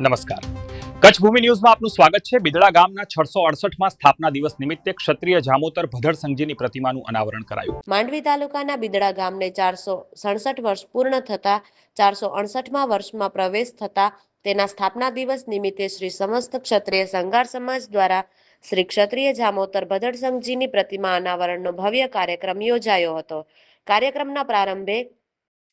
નમસ્કાર. કચ્છ ભૂમિ ન્યૂઝમાં આપનું સ્વાગત છે. બિદડા ગામના 668માં સ્થાપના દિવસ નિમિત્તે ક્ષત્રિય જામોતર ભદડ સંઘજીની પ્રતિમાનું અનાવરણ કરાયું. માંડવી તાલુકાના બિદડા ગામને 467 વર્ષ પૂર્ણ થતા 468મા વર્ષમાં પ્રવેશ થતા તેના સ્થાપના દિવસ નિમિત્તે શ્રી સમસ્ત ક્ષત્રિય સંઘાર સમાજ દ્વારા શ્રી ક્ષત્રિય જામોતર ભદડ સંઘજીની પ્રતિમા અનાવરણનો ભવ્ય કાર્યક્રમ યોજાયો હતો. કાર્યક્રમના પ્રારંભે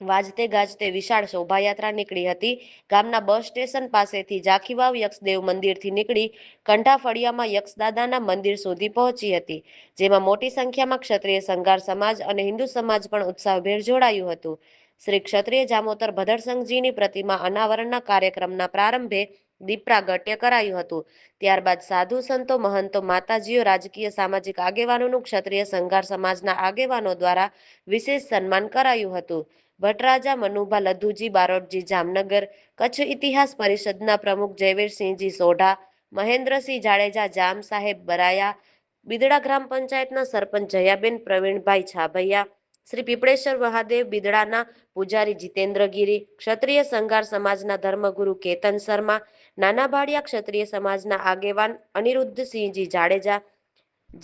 વાજતે ગાજતે વિશાળ શોભાયાત્રા નીકળી હતી. ગામના બસ સ્ટેશન પાસેથી જાખીવાવ યક્ષદેવ મંદિરથી નીકળી કંઠા ફળિયામાં યક્ષદાદાના મંદિર સુધી પહોંચી હતી, જેમાં મોટી સંખ્યામાં ક્ષત્રિય સંઘાર સમાજ અને હિન્દુ સમાજ પણ ઉત્સાહભેર જોડાયું હતું. શ્રી ક્ષત્રિય જામોતર ભદડ સંઘજીની પ્રતિમા અનાવરણના કાર્યક્રમના પ્રારંભે દીપ પ્રાગટ્ય કરાયું હતું. ત્યારબાદ સાધુ સંતો, મહંતો, માતાજીઓ, રાજકીય સામાજિક આગેવાનોનું ક્ષત્રિય સંઘાર સમાજના આગેવાનો દ્વારા વિશેષ સન્માન કરાયું હતું. ભટ્ટરાજા મનુભા લધુજી બારોટજી જામનગર, કચ્છ ઇતિહાસ પરિષદના પ્રમુખ જયવીરસિંહજી સોઢા, મહેન્દ્રસિંહ જાડેજા જામ સાહેબ બરાયા, બિદડા ગ્રામ પંચાયતના સરપંચ જયાબેન પ્રવીણભાઈ છાભૈયા, શ્રી પીપળેશ્વર મહાદેવ બિદડાના પૂજારી જીતેન્દ્રગીરી, ક્ષત્રિય સંઘાર સમાજના ધર્મગુરુ કેતન શર્મા, નાના ભાડિયા ક્ષત્રિય સમાજના આગેવાન અનિરુદ્ધસિંહજી જાડેજા,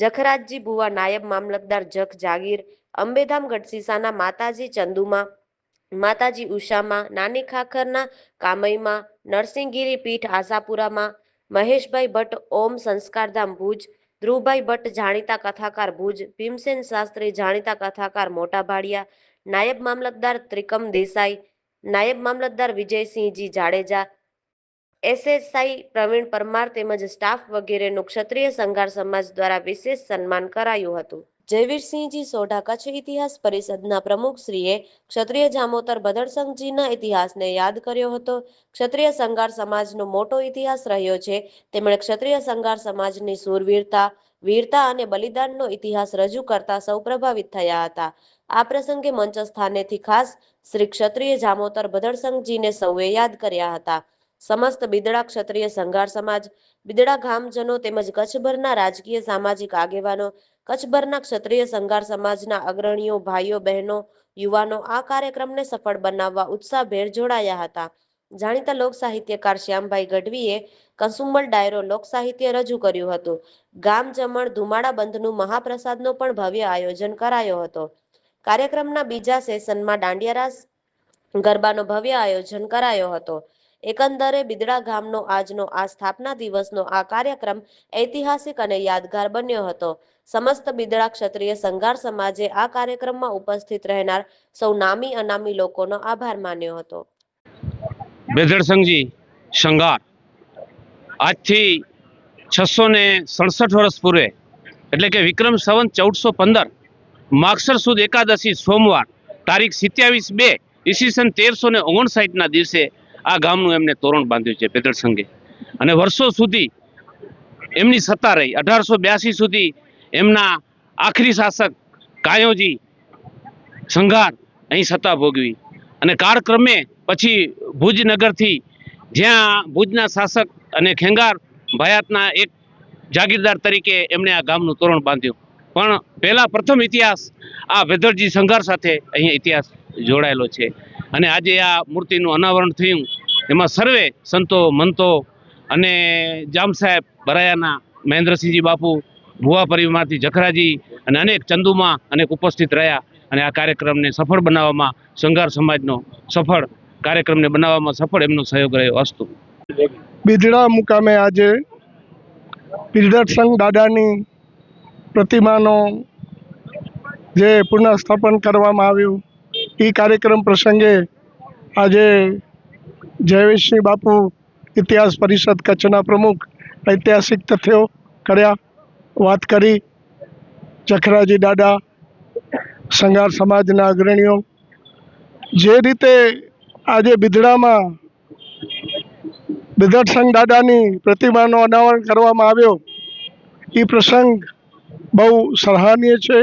જખરાજજી ભુવા નાયબ મામલતદાર જખ જાગીર, અંબેધામ ગઢસીસાના માતાજી ચંદુમા, માતાજી ઉષામાં, નાની ખાખરના કામઈમાં, નરસિંહગીરી પીઠ આશાપુરામાં, મહેશભાઈ ભટ્ટ ઓમ સંસ્કારધામ ભુજ, ધ્રુવભાઈ ભટ્ટ જાણીતા કથાકાર ભુજ, ભીમસેન શાસ્ત્રી જાણીતા કથાકાર મોટા ભાડિયા, નાયબ મામલતદાર ત્રિકમ દેસાઈ, નાયબ મામલતદાર વિજયસિંહજી જાડેજા, એસએસઆઈ પ્રવીણ પરમાર તેમજ સ્ટાફ વગેરેનું ક્ષત્રિય સંઘાર સમાજ દ્વારા વિશેષ સન્માન કરાયું હતું. જયવીરસિંહજી સોઢા કચ્છ ઇતિહાસ પરિષદના પ્રમુખશ્રીએ ક્ષત્રિય જામોતર ભદડ સંઘજીના ઇતિહાસને યાદ કર્યો હતો. ક્ષત્રિય સંઘાર સમાજનો મોટો ઇતિહાસ રહ્યો છે. તેમણે ક્ષત્રિય સંઘાર સમાજની શૂરવીરતા, વીરતા અને બલિદાનનો ઇતિહાસ રજૂ કરતા સૌ પ્રભાવિત થયા હતા. આ પ્રસંગે મંચસ્થાનેથી ખાસ શ્રી ક્ષત્રિય જામોતર ભદડ સંઘજીને સૌએ યાદ કર્યા હતા. સમસ્ત બિદડા ક્ષત્રિય સંઘાર સમાજ, બિદડા ગામજનો તેમજ કચ્છભરના રાજકીય સામાજિક આગેવાનો, કચ્છભરના ક્ષત્રિય સંઘાર સમાજના અગ્રણીઓ, ભાઈઓ બહેનો, યુવાનો આ કાર્યક્રમને સફળ બનાવવા ઉત્સાહભેર જોડાયા હતા. જાણીતા લોક સાહિત્યકાર શ્યામભાઈ ગઢવીએ કસુંબલ ડાયરો લોક સાહિત્ય રજૂ કર્યું હતું. ગામ જમણ ધુમાડા બંધનું મહાપ્રસાદનો પણ ભવ્ય આયોજન કરાયો હતો. કાર્યક્રમના બીજા સેશનમાં દાંડિયા રાસ ગરબાનો ભવ્ય આયોજન કરાયો હતો. એકંદરે બિદડા ગામનો આજનો આ સ્થાપના દિવસનો આ કાર્યક્રમ ઐતિહાસિક અને યાદગાર બન્યો હતો. સમસ્ત બિદડા ક્ષત્રિય સંઘાર સમાજે આ કાર્યક્રમમાં ઉપસ્થિત રહેનાર સૌ નામી અનામી લોકોનો આભાર માન્યો હતો. ભદડ સંઘજી સંઘાર આજથી 667 વર્ષ પૂર્વે એટલે કે વિક્રમ સંવત 1415 માગસર સુદ એકાદશી સોમવાર તારીખ 27/2 ઈસવીસન 1359ના દિવસે આ ગામનું એમને તોરણ બાંધ્યું છે ભદડ સંઘે. અને વર્ષો સુધી એમની સત્તા રહી. 1882 સુધી એમના આખરી શાસક કાયોજી સંઘાર અહીં સત્તા ભોગવી અને કાળક્રમે પછી ભુજનગરથી જ્યાં ભુજના શાસક અને ખેંગાર ભાયાતના એક જાગીરદાર તરીકે એમણે આ ગામનું તોરણ બાંધ્યું. પણ પહેલા પ્રથમ ઇતિહાસ આ ભદડજી સંઘાર સાથે અહીંયા ઇતિહાસ જોડાયેલો છે. અને આજે આ મૂર્તિનું અનાવરણ થયું. એમાં સર્વે સંતો, મંતો અને જામ સાહેબ બરાયાના મહેન્દ્રસિંહજી બાપુ, ભુવા પરિવારમાંથી જખરાજી અને અનેક ચંદુમાં અનેક ઉપસ્થિત રહ્યા. અને આ કાર્યક્રમને સફળ બનાવવામાં સંઘાર સમાજનો સફળ કાર્યક્રમને બનાવવામાં સફળ એમનો સહયોગ રહ્યો. અસ્તુ. બિદડા મુકામે આજે બિદડ સંઘ દાદાની પ્રતિમાનો જે પુનઃસ્થાપન કરવામાં આવ્યું એ કાર્યક્રમ પ્રસંગે આજે જયવીરસિંહ બાપુ ઇતિહાસ પરિષદ કચ્છના પ્રમુખ ઐતિહાસિક તથ્યો કર્યા, વાત કરી. જખરાજી દાદા, સંઘાર સમાજના અગ્રણીઓ જે રીતે આજે બિદડામાં બિદડ સંઘ દાદાની પ્રતિમાનો અનાવરણ કરવામાં આવ્યો એ પ્રસંગ બહુ સરાહનીય છે.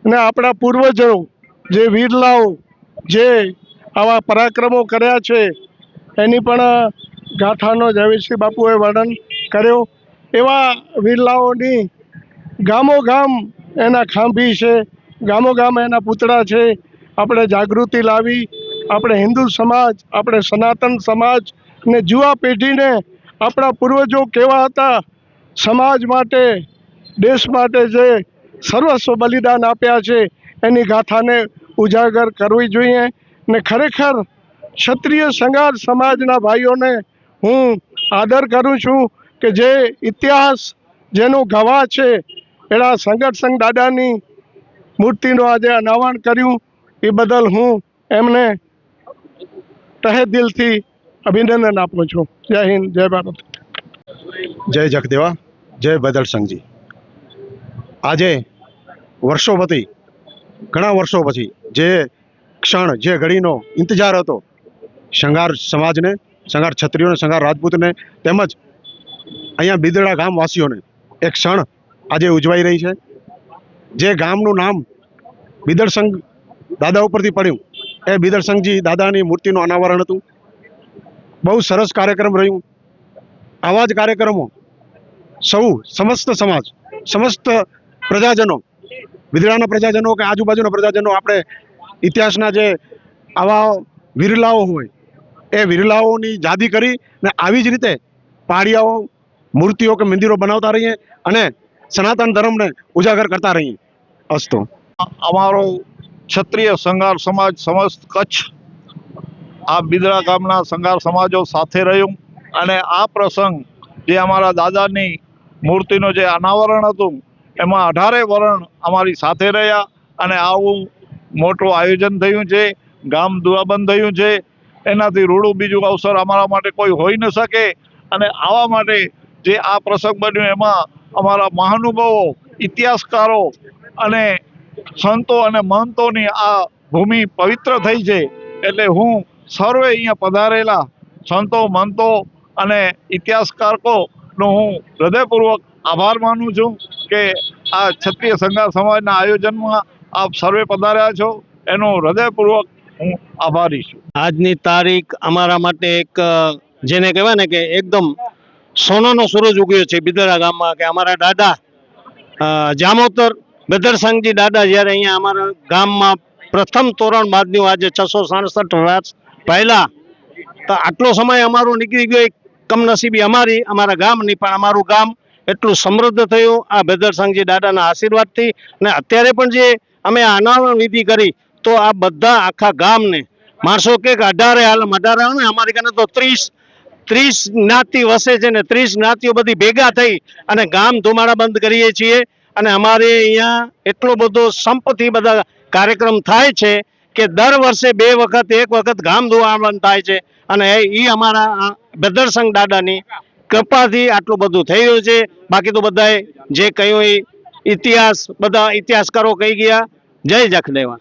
અને આપણા પૂર્વજો જે વીરલાઓ જે આવા પરાક્રમો કર્યા છે એની પણ ગાથાનો જયવીરસિંહ બાપુએ વર્ણન કર્યો. એવા વીરલાઓની ગામો ગામ એના ખાંભી છે, ગામો ગામ એના પૂતળા છે. આપણે જાગૃતિ લાવી, આપણે હિન્દુ સમાજ, આપણે સનાતન સમાજ ને યુવા પેઢીને આપણા પૂર્વજો કેવા હતા, સમાજ માટે, દેશ માટે જે સર્વસ્વ બલિદાન આપ્યા છે એની ગાથાને ઉજાગર કરવી જોઈએ. ને ખરેખર ક્ષત્રિય સંઘાર સમાજના ભાઈઓને હું આદર કરું છું કે જે ઇતિહાસ જેનો ગવાહ છે એના સંઘર્ષ દાદાની મૂર્તિનું આજે અનાવરણ કર્યું એ બદલ હું એમને તહે દિલથી અભિનંદન આપું છું. જય હિન્દ, જય ભારત. જય જગદેવા, જય ભદ્રસંઘજી. આજે વર્ષો પછી, ઘણા વર્ષો પછી જે ક્ષણ, જે ઘડીનો ઇંતજાર હતો સંઘાર સમાજને, સંઘાર ક્ષત્રિયોને, સંઘાર રાજપૂતને તેમજ અહીંયા બિદડા ગામવાસીઓને એક ક્ષણ આજે ઉજવાઈ રહી છે. જે ગામનું નામ બિદરસંઘ દાદા ઉપરથી પડ્યું એ બિદરસંઘજી દાદાની મૂર્તિનું અનાવરણ હતું. બહુ સરસ કાર્યક્રમ રહ્યું. આવા જ કાર્યક્રમો સૌ સમસ્ત સમાજ, સમસ્ત પ્રજાજનો, બિદડાના પ્રજાજનો કે આજુબાજુના પ્રજાજનો, આપણે ઇતિહાસના જે આવા વિરલાઓ હોય એ વિરલાઓની યાદી કરી ને આવી જ રીતે પાળિયાઓ, મૂર્તિઓ કે મંદિરો બનાવતા રહીએ અને સનાતન ધર્મને ઉજાગર કરતા રહીએ. અસ્તુ. અમારો ક્ષત્રિય સંઘાર સમાજ સમસ્ત કચ્છ આ બિદડા ગામના સંઘાર સમાજો સાથે રહ્યું અને આ પ્રસંગ જે અમારા દાદાની મૂર્તિનું જે અનાવરણ હતું એમાં 18 વરણ અમારી સાથે રહ્યા અને આવું મોટું આયોજન થયું છે. ગામ દુરાબંધ થયું છે. એનાથી રૂડું બીજું અવસર અમારા માટે કોઈ હોઈ ન શકે અને આવા માટે જે આ પ્રસંગ બન્યો એમાં અમારા મહાનુભાવો, ઇતિહાસકારો અને સંતો અને મહંતોની આ ભૂમિ પવિત્ર થઈ છે. એટલે હું સર્વે અહીંયા પધારેલા સંતો, મહંતો અને ઇતિહાસકારોનો હું હૃદયપૂર્વક આભાર માનું છું કે આ ક્ષત્રિય સંઘાર સમાજના આયોજનમાં આપ સર્વે પધાર્યા છો, એનો હૃદયપૂર્વક હું આભારી છું. આજની તારીખ અમારા માટે એક જેને કહેવાય ને કે એકદમ સોનાનો સૂરજ ઉગ્યો છે બિદડા ગામમાં. કે અમારા દાદા જામોતર બદ્રસંઘજી દાદા જ્યારે અહીંયા અમારા ગામમાં પ્રથમ તોરણ બાંધ્યું આજે 667 વર્ષ પહેલા, તો આટલો સમય અમારો નીકળી ગયો. કમનસીબી અમારા ગામની, પણ અમારું ગામ એટલું સમૃદ્ધ થયું આ બદ્રસંઘજી દાદાના આશીર્વાદથી. અને અત્યારે પણ જે અમે અનાવરણ વિધિ કરી તો આ બધા આખા ગામને માણસો કે 18 ને અમારી કને તો 30 જ્ઞાતિ વસે છે ને 30 જ્ઞાતિઓ બધી ભેગા થઈ અને ગામ ધુમાડા બંધ કરીએ છીએ. અને અમારે અહીંયા એટલો બધો સંપથી બધા કાર્યક્રમ થાય છે કે દર વર્ષે 2 વખત 1 વખત ગામ ધુમાડા થાય છે. અને એ અમારા બદ્રસંઘ દાદાની કૃપાથી આટલું બધું થઈ રહ્યું છે. બાકી તો બધાએ જે કહ્યું એ ઇતિહાસ બધા ઇતિહાસકારો કહી ગયા. જય જખદેવા.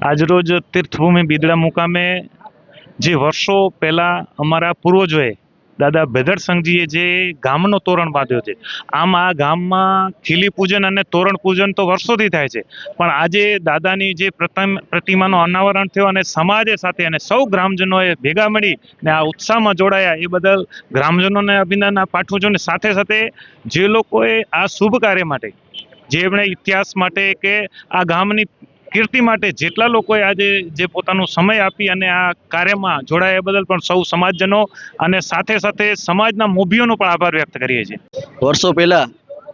આજરોજ તીર્થભૂમિ બિદડા મુકામે જે વર્ષો પહેલા અમારા પૂર્વજોએ દાદા ભદ્રસંઘજીએ જે ગામનો તોરણ બાંધ્યો છે, આમ આ ગામમાં ખીલી પૂજન અને તોરણ પૂજન તો વર્ષોથી થાય છે, પણ આજે દાદાની જે પ્રતિમાનો અનાવરણ થયો અને સમાજે સાથે અને સૌ ગ્રામજનોએ ભેગા મળી ને આ ઉત્સાહમાં જોડાયા એ બદલ ગ્રામજનોને અભિનંદન પાઠવું છું. અને સાથે સાથે જે લોકોએ આ શુભ કાર્ય માટે, જે એમણે ઇતિહાસ માટે કે આ ગામની કીર્તિ માટે જેટલા લોકોએ આજે જે પોતાનો સમય આપી અને આ કાર્યમાં જોડાયા એ બદલ પણ સૌ સમાજજનો અને સાથે સાથે સમાજના મોભીઓનો પણ આભાર વ્યક્ત કરીએ છીએ. વર્ષો પહેલા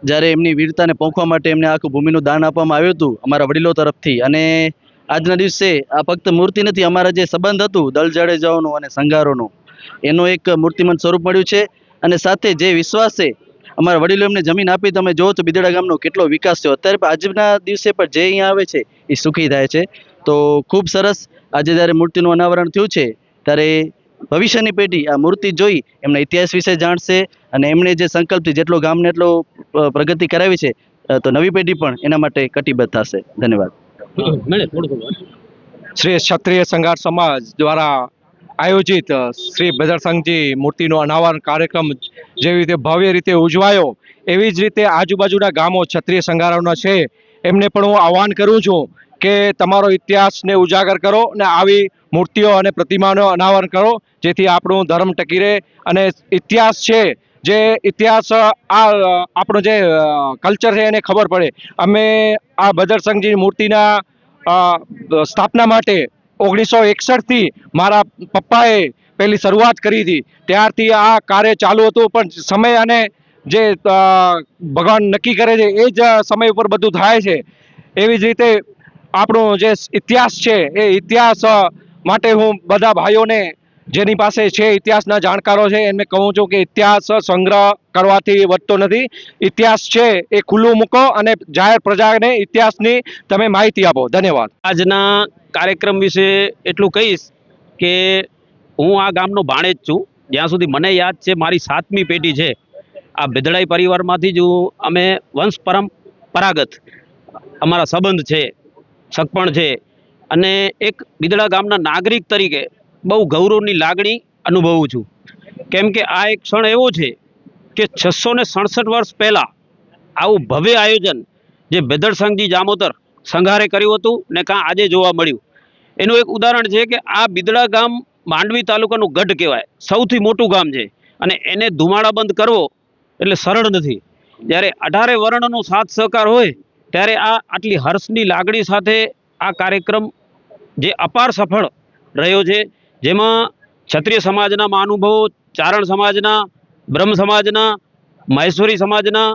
જ્યારે એમની વીરતાને પોંખવા માટે એમને આખું ભૂમિનું દાન આપવામાં આવ્યું હતું અમારા વડીલો તરફથી. અને આજના દિવસે આ ફક્ત મૂર્તિ નથી, અમારા જે સંબંધ હતું દળ જાડેજાઓનો અને સંઘારોનો, એનો એક મૂર્તિમંત સ્વરૂપ મળ્યું છે. અને સાથે જે વિશ્વાસ છે, અમારા વડીલો એમને જમીન આપી, તમે જો તો બિદડા ગામનો કેટલો વિકાસ થયો. અત્યારે આજના દિવસે પણ જે અહીંયા આવે છે એ સુખી થાય છે. તો ખૂબ સરસ. આજે જ્યારે મૂર્તિનું અનાવરણ થયું છે ત્યારે ભવિષ્યની પેઢી આ મૂર્તિ જોઈ એમના ઇતિહાસ વિશે જાણશે અને એમણે જે સંકલ્પથી જેટલો ગામને એટલો પ્રગતિ કરાવી છે તો નવી પેઢી પણ એના માટે કટિબદ્ધ થશે. ધન્યવાદ. શ્રી ક્ષત્રિય સંઘાર સમાજ દ્વારા આયોજિત શ્રી ભદ્રસંઘજી મૂર્તિનો અનાવરણ કાર્યક્રમ જેવી રીતે ભવ્ય રીતે ઉજવાયો, એવી જ રીતે આજુબાજુના ગામો ક્ષત્રિય સંઘારોના છે એમને પણ હું આહ્વાન કરું છું કે તમારો ઇતિહાસને ઉજાગર કરો અને આવી મૂર્તિઓ અને પ્રતિમાનો અનાવરણ કરો, જેથી આપણું ધર્મ ટકી રહે. અને ઇતિહાસ છે, જે ઇતિહાસ આપણો જે કલ્ચર છે એને ખબર પડે. અમે આ ભદ્રસંઘજી મૂર્તિના સ્થાપના માટે 1961થી મારા પપ્પાએ પહેલી શરૂઆત કરી હતી. ત્યારથી આ કાર્ય ચાલુ હતું, પણ સમય અને જે ભગવાન નક્કી કરે છે એ જ સમય ઉપર બધું થાય છે. એવી જ રીતે આપણો જે ઇતિહાસ છે એ ઇતિહાસ માટે હું બધા ભાઈઓને જેની પાસે છે ઇતિહાસના જાણકારો છે એમને કહું છું કે ઇતિહાસ સંગ્રહ કરવાથી વધતો નથી. ઇતિહાસ છે એ ખુલ્લું મૂકો અને જાહેર પ્રજાને ઇતિહાસની તમે માહિતી આપો. ધન્યવાદ. આજના કાર્યક્રમ વિશે એટલું કહીશ કે હું આ ગામનો ભાણેજ છું. જ્યાં સુધી મને યાદ છે મારી 7મી પેઢી છે. આ બેદડાઈ પરિવારમાંથી જ અમે વંશ પરંપરાગત અમારા સંબંધ છે, સગપણ છે. અને એક બિદડા ગામના નાગરિક તરીકે બહુ ગૌરવની લાગણી અનુભવું છું. કેમ કે આ એક ક્ષણ એવો છે કે 667 વર્ષ પહેલાં આવું ભવ્ય આયોજન જે બેદડસંગજી જામોતર સંઘારે કર્યું હતું ને કાં આજે જોવા મળ્યું. એનું એક ઉદાહરણ છે કે આ બિદડા ગામ માંડવી તાલુકાનું ગઢ કહેવાય, સૌથી મોટું ગામ છે. અને એને ધુમાડાબંધ કરવો એટલે સરળ નથી. જ્યારે 18 વર્ણનો સાથ સહકાર હોય ત્યારે આટલી હર્ષની લાગણી સાથે આ કાર્યક્રમ જે અપાર સફળ રહ્યો છે, જેમાં ક્ષત્રિય સમાજના મહાનુભાવો, ચારણ સમાજના, બ્રહ્મ સમાજના, મહેશ્વરી સમાજના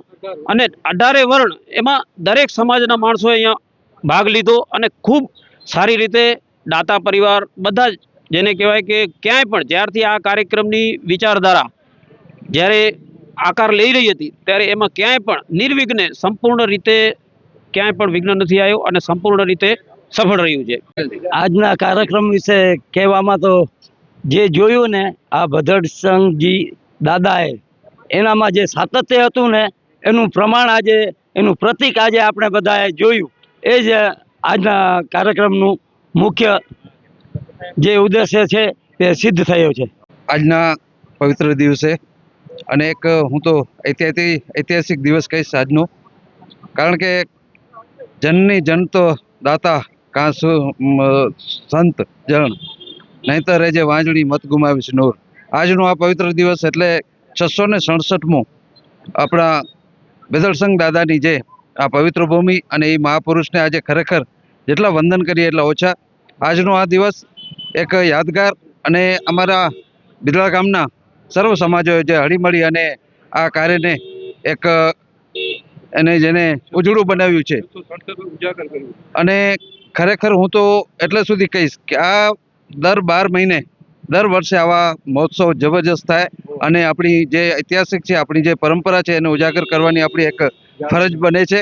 અને 18 વર્ણ, એમાં દરેક સમાજના માણસોએ અહીંયા ભાગ લીધો અને ખૂબ સારી રીતે દાતા પરિવાર બધા જ જેને કહેવાય કે ક્યાંય પણ જ્યારથી આ કાર્યક્રમની વિચારધારા જ્યારે આકાર લઈ રહી હતી ત્યારે એમાં ક્યાંય પણ નિર્વિઘ્ને સંપૂર્ણ રીતે ક્યાંય પણ વિઘ્ન નથી આવ્યો અને સંપૂર્ણ રીતે સફળ રહ્યું છે. આજના કાર્યક્રમ વિશે કહેવામાં તો જે જોયું ને આ ભદ્રસંગજી દાદાએ, એનામાં જે સાતત્ય હતું ને એનું પ્રમાણ આજે, એનું પ્રતીક આજે આપણે બધાએ જોયું. એ જ આજના કાર્યક્રમનું મુખ્ય જે ઉદ્દેશ્ય છે તે સિદ્ધ થયો છે. આજના પવિત્ર દિવસે અને એક હું તો ઐતિહાસિક દિવસ કહીશ આજનો, કારણ કે જનની જન તો દાતા કાં સંત જણ નહીંતર જે વાંજણી મત ગુમાવીશ નૂર. આજનો આ પવિત્ર દિવસ એટલે 667મો આપણા બેદડસંગ દાદાની જે આ પવિત્ર ભૂમિ અને એ મહાપુરુષને આજે ખરેખર જેટલા વંદન કરીએ એટલા ઓછા. આજનો આ દિવસ એક યાદગાર અને અમારા બિદડા ગામના સર્વ સમાજોએ જે હળીમળી અને આ કાર્યને એક એને જેને ઉજળું બનાવ્યું છે. અને ખરેખર હું તો એટલે સુધી કહીશ કે આ દર 12 મહિને દર વર્ષે આવા મહોત્સવ જબરજસ્ત થાય અને આપણી જે ઐતિહાસિક છે, આપણી જે પરંપરા છે એને ઉજાગર કરવાની આપણી એક ફરજ બને છે.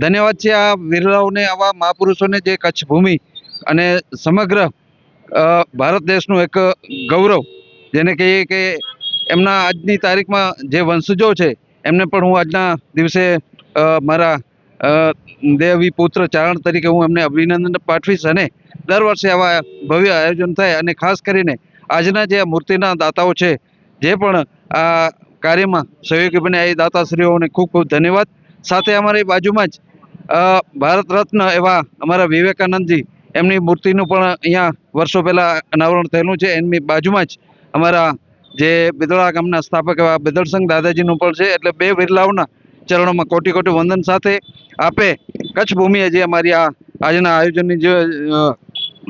ધન્યવાદ છે આ વીરલાઓને, આવા મહાપુરુષોને જે કચ્છ ભૂમિ અને સમગ્ર ભારત દેશનું એક ગૌરવ જેને કહીએ કે એમના આજની તારીખમાં જે વંશજો છે એમને પણ હું આજના દિવસે મારા દેવી પુત્ર ચારણ તરીકે હું એમને અભિનંદન પાઠવીશ. અને દર વર્ષે આવા ભવ્ય આયોજન થાય અને ખાસ કરીને આજના જે મૂર્તિના દાતાઓ છે જે પણ આ કાર્યમાં સહયોગી બન્યા એ દાતાશ્રીઓને ખૂબ ખૂબ ધન્યવાદ. સાથે અમારી બાજુમાં જ ભારત રત્ન એવા અમારા વિવેકાનંદજી, એમની મૂર્તિનું પણ અહીંયા વર્ષો પહેલાં અનાવરણ થયેલું છે. એમની બાજુમાં જ અમારા જે બિદડા ગામના સ્થાપક એવા બેદડસંગ દાદાજીનું પણ છે. એટલે બે વીરલાઓના ચરણોમાં કોટી કોટી વંદન સાથે આપે કચ્છ ભૂમિએ જે અમારી આ આજના આયોજનની જે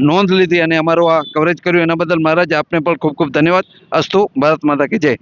નોંધ લીધી અને અમારું આ કવરેજ કર્યું એના બદલ મહારાજ આપને પણ ખૂબ ખૂબ ધન્યવાદ. અસ્તુ. ભારત માતા કી જય.